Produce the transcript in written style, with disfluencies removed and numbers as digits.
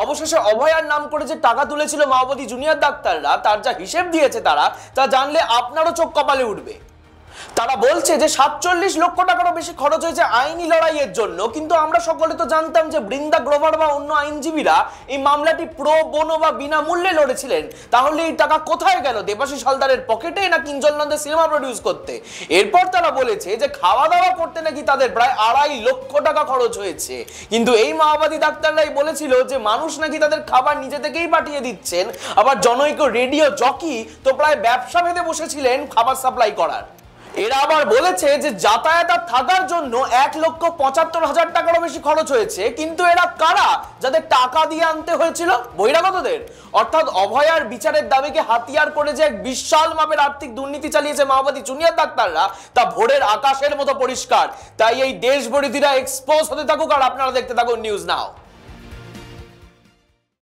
অবশেষে অভয়ার নাম করে যে টাকা তুলেছিল মাওবাদী জুনিয়র ডাক্তাররা, তার যা হিসেব দিয়েছে তারা, তা জানলে আপনারও চোখ কপালে উঠবে। তারা বলছে যে 47 লক্ষ টাকারও বেশি খরচ হয়েছে আইনি লড়াইয়ের জন্য, কিন্তু আমরা সকলে তো জানতাম যে বৃন্দা গ্রোভার বা অন্য আইনজীবীরা এই মামলাটি প্রো বোনো বা বিনামূল্যে লড়েছিলেন। তাহলে এই টাকা কোথায় গেল? দেবাশিস হালদারের পকেটে না কিঞ্জল নন্দের সিনেমা প্রডিউস করতে? এরপর তারা বলেছে যে খাওয়া দাওয়া করতে নাকি তাদের প্রায় 2.5 লক্ষ টাকা খরচ হয়েছে। কিন্তু এই মাওবাদী ডাক্তাররাই বলেছিল যে মানুষ নাকি তাদের খাবার নিজে থেকেই পাঠিয়ে দিচ্ছেন। আবার জনৈক রেডিও জকি তো প্রায় ব্যবসা বেঁধে বসেছিলেন খাবার সাপ্লাই করার। এরা আবার বলেছে যে যাতায়াত আর থাকার জন্য 1,75,000 টাকারও বেশি খরচ হয়েছে। কিন্তু এরা কারা যাদের টাকা দিয়ে আনতে হয়েছিল? বহিরাগতদের। অর্থাৎ অভয়ার বিচারের দাবিকে হাতিয়ার করে যে এক বিশাল মাপের আর্থিক দুর্নীতি চালিয়েছে মাওবাদী জুনিয়র ডাক্তাররা, তা ভোরের আকাশের মতো পরিষ্কার। তাই এই দেশবিরোধীরা এক্সপোজ হতে থাকুক আর আপনারা দেখতে থাকুন নিউজ নাও।